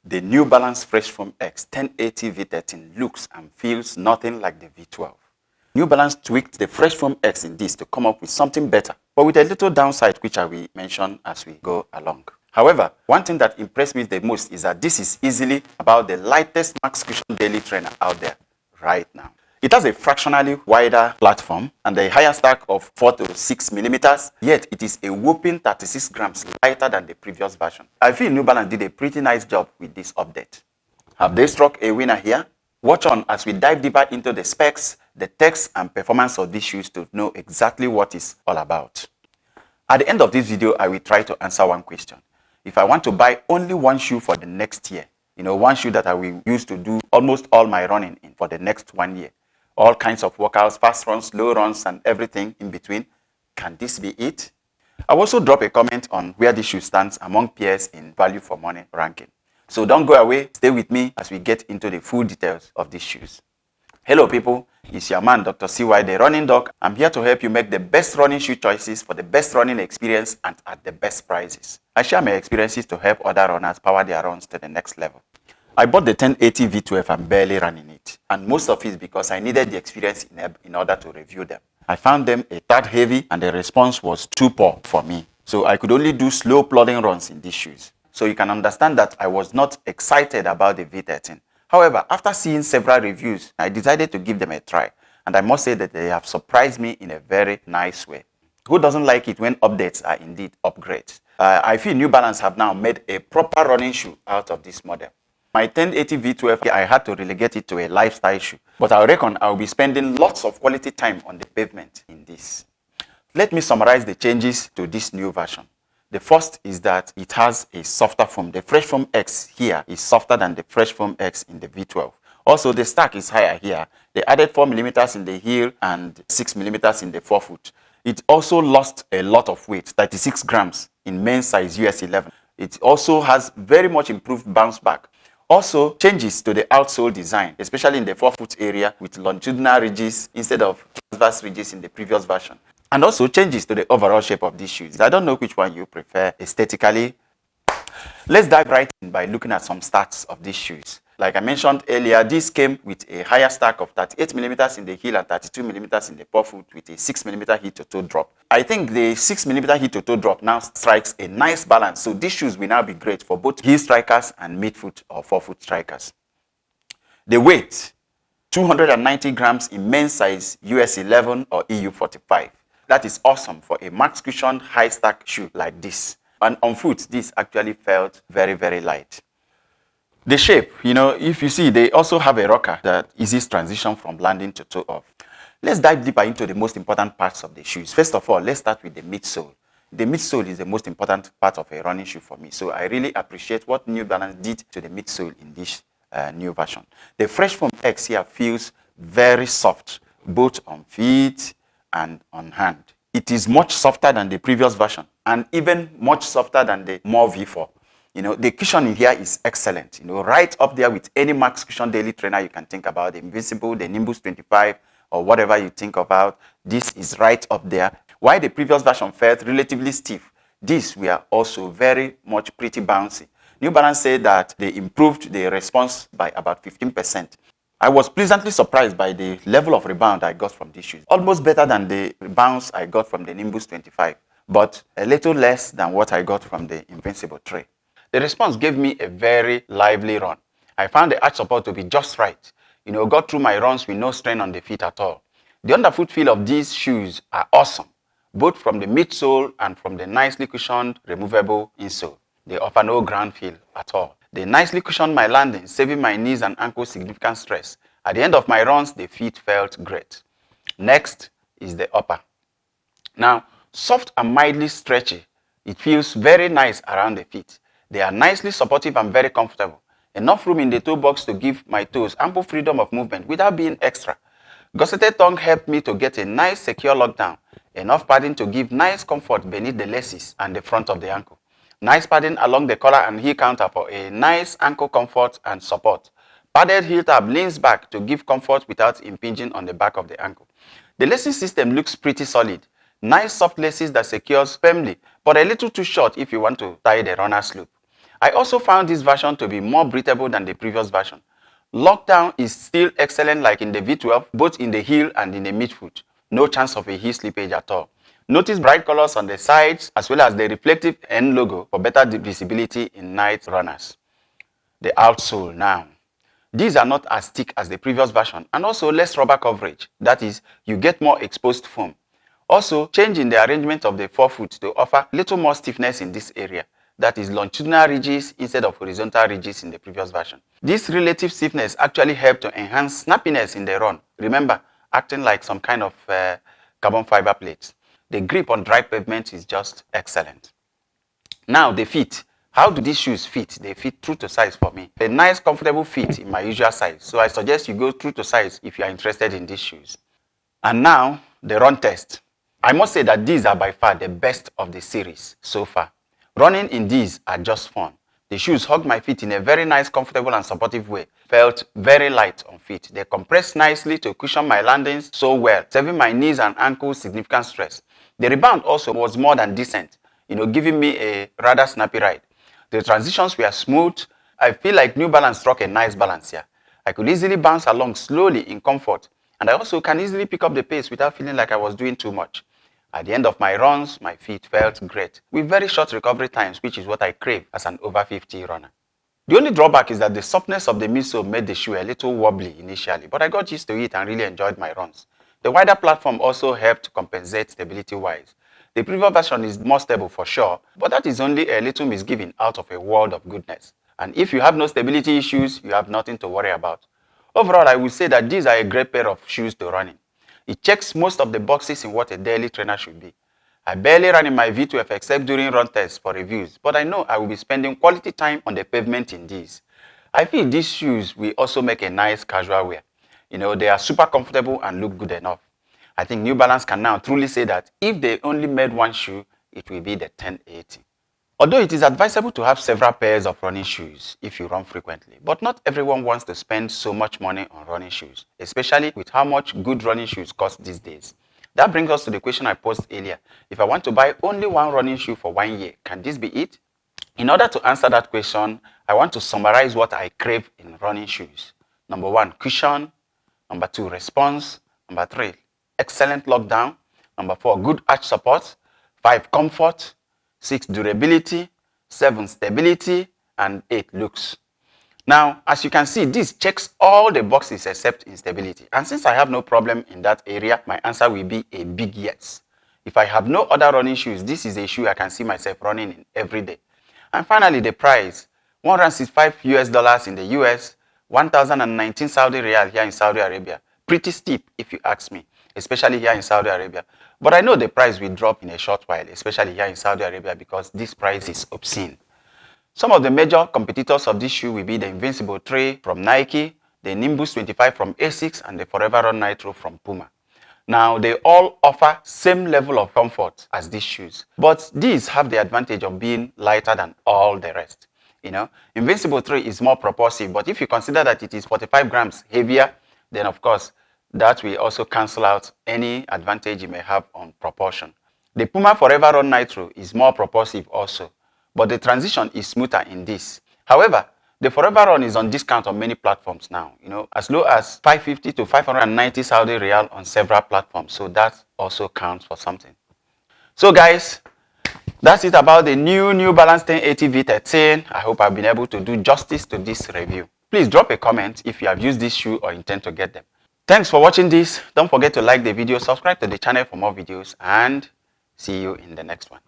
The New Balance Fresh Foamx 1080 V13 looks and feels nothing like the V12. New Balance tweaked the Fresh Foamx in this to come up with something better, but with a little downside which I will mention as we go along. However, one thing that impressed me the most is that this is easily about the lightest max cushion daily trainer out there right now. It has a fractionally wider platform and a higher stack of 4 to 6 millimeters, yet it is a whopping 36 grams lighter than the previous version. I feel New Balance did a pretty nice job with this update. Have they struck a winner here? Watch on as we dive deeper into the specs, the text and performance of these shoes to know exactly what it's all about. At the end of this video, I will try to answer one question. If I want to buy only one shoe for the next year, one shoe that I will use to do almost all my running in for the next 1 year, all kinds of workouts, fast runs, slow runs, and everything in between, can this be it? I'll also drop a comment on where this shoe stands among peers in value for money ranking. So don't go away, stay with me as we get into the full details of these shoes. Hello people, it's your man Dr. CY the Running Doc. I'm here to help you make the best running shoe choices for the best running experience and at the best prices. I share my experiences to help other runners power their runs to the next level. I bought the 1080 V12 and barely ran in it, and most of it is because I needed the experience in order to review them. I found them a tad heavy and the response was too poor for me, so I could only do slow plodding runs in these shoes. So you can understand that I was not excited about the V13. However, after seeing several reviews, I decided to give them a try, and I must say that they have surprised me in a very nice way. Who doesn't like it when updates are indeed upgrades? I feel New Balance have now made a proper running shoe out of this model. My 1080 V12, I had to relegate it to a lifestyle shoe, but I reckon I'll be spending lots of quality time on the pavement in this. Let me summarize the changes to this new version. The first is that it has a softer foam. The Fresh Foamx here is softer than the Fresh Foamx in the V12. Also, the stack is higher here. They added 4 millimeters in the heel and 6 millimeters in the forefoot. It also lost a lot of weight, 36 grams in men's size US 11. It also has very much improved bounce back. Also, changes to the outsole design, especially in the forefoot area with longitudinal ridges instead of transverse ridges in the previous version. And also changes to the overall shape of these shoes. I don't know which one you prefer aesthetically. Let's dive right in by looking at some stats of these shoes. Like I mentioned earlier, this came with a higher stack of 38 millimeters in the heel and 32 millimeters in the forefoot with a 6 millimeter heel to toe drop. I think the 6 millimeter heel to toe drop now strikes a nice balance. So these shoes will now be great for both heel strikers and midfoot or forefoot strikers. The weight, 290 grams in men's size US 11 or EU 45. That is awesome for a max cushion high stack shoe like this. And on foot, this actually felt very, very light. The shape, if you see, they also have a rocker that eases transition from landing to toe off. Let's dive deeper into the most important parts of the shoes. First of all, let's start with the midsole. The midsole is the most important part of a running shoe for me. So I really appreciate what New Balance did to the midsole in this new version. The Fresh Foamx here feels very soft, both on feet and on hand. It is much softer than the previous version and even much softer than the More V4. The cushioning here is excellent, right up there with any max cushion daily trainer you can think about, the Invincible, the Nimbus 25, or whatever you think about. This is right up there. While the previous version felt relatively stiff, these were also very much pretty bouncy. New Balance said that they improved the response by about 15%. I was pleasantly surprised by the level of rebound I got from these shoes. Almost better than the bounce I got from the Nimbus 25, but a little less than what I got from the Invincible 3. The response gave me a very lively run. I found the arch support to be just right. Got through my runs with no strain on the feet at all. The underfoot feel of these shoes are awesome, both from the midsole and from the nicely cushioned, removable insole. They offer no ground feel at all. They nicely cushioned my landing, saving my knees and ankles significant stress. At the end of my runs, the feet felt great. Next is the upper. Now, soft and mildly stretchy, it feels very nice around the feet. They are nicely supportive and very comfortable. Enough room in the toe box to give my toes ample freedom of movement without being extra. Gusseted tongue helped me to get a nice secure lockdown. Enough padding to give nice comfort beneath the laces and the front of the ankle. Nice padding along the collar and heel counter for a nice ankle comfort and support. Padded heel tab leans back to give comfort without impinging on the back of the ankle. The lacing system looks pretty solid. Nice soft laces that secures firmly, but a little too short if you want to tie the runner's loop. I also found this version to be more breathable than the previous version. Lockdown is still excellent like in the V12, both in the heel and in the midfoot. No chance of a heel slippage at all. Notice bright colors on the sides as well as the reflective end logo for better visibility in night runners. The outsole now. These are not as thick as the previous version and also less rubber coverage. That is, you get more exposed foam. Also, change in the arrangement of the forefoot to offer little more stiffness in this area. That is longitudinal ridges instead of horizontal ridges in the previous version. This relative stiffness actually helped to enhance snappiness in the run. Remember, acting like some kind of carbon fiber plates. The grip on dry pavement is just excellent. Now, the feet. How do these shoes fit? They fit true to size for me. A nice, comfortable fit in my usual size. So I suggest you go true to size if you are interested in these shoes. And now, the run test. I must say that these are by far the best of the series so far. Running in these are just fun. The shoes hug my feet in a very nice, comfortable and supportive way. Felt very light on feet. They compressed nicely to cushion my landings so well, saving my knees and ankles significant stress. The rebound also was more than decent, giving me a rather snappy ride. The transitions were smooth. I feel like New Balance struck a nice balance here. I could easily bounce along slowly in comfort, and I also can easily pick up the pace without feeling like I was doing too much. At the end of my runs, my feet felt great, with very short recovery times, which is what I crave as an over 50 runner. The only drawback is that the softness of the midsole made the shoe a little wobbly initially, but I got used to it and really enjoyed my runs. The wider platform also helped compensate stability-wise. The previous version is more stable for sure, but that is only a little misgiving out of a world of goodness. And if you have no stability issues, you have nothing to worry about. Overall, I would say that these are a great pair of shoes to run in. It checks most of the boxes in what a daily trainer should be. I barely run in my V12 except during run tests for reviews, but I know I will be spending quality time on the pavement in these. I feel these shoes will also make a nice casual wear. They are super comfortable and look good enough. I think New Balance can now truly say that if they only made one shoe, it will be the 1080. Although it is advisable to have several pairs of running shoes if you run frequently, but not everyone wants to spend so much money on running shoes, especially with how much good running shoes cost these days. That brings us to the question I posed earlier. If I want to buy only one running shoe for 1 year, can this be it? In order to answer that question, I want to summarize what I crave in running shoes. Number 1, cushion. Number 2, response. Number 3, excellent lockdown. Number 4, good arch support. 5, comfort. 6, durability. 7, stability. And 8, looks. Now, as you can see, this checks all the boxes except instability. And since I have no problem in that area, my answer will be a big yes. If I have no other running shoes, this is a shoe I can see myself running in every day. And finally, the price. $165 in the US, 1,019 Saudi Riyal here in Saudi Arabia. Pretty steep if you ask me, especially here in Saudi Arabia. But I know the price will drop in a short while, especially here in Saudi Arabia, because this price is obscene. Some of the major competitors of this shoe will be the Invincible 3 from Nike, the Nimbus 25 from Asics, and the Forever Run Nitro from Puma. Now, they all offer same level of comfort as these shoes, but these have the advantage of being lighter than all the rest. Invincible 3 is more propulsive, but if you consider that it is 45 grams heavier, then of course, that will also cancel out any advantage you may have on propulsion. The Puma Forever Run Nitro is more propulsive also, but the transition is smoother in this. However, the Forever Run is on discount on many platforms now, as low as 550 to 590 Saudi Riyal on several platforms. So that also counts for something. So guys, that's it about the New Balance 1080 V13. I hope I've been able to do justice to this review. Please drop a comment if you have used this shoe or intend to get them. Thanks for watching this. Don't forget to like the video, subscribe to the channel for more videos, and see you in the next one.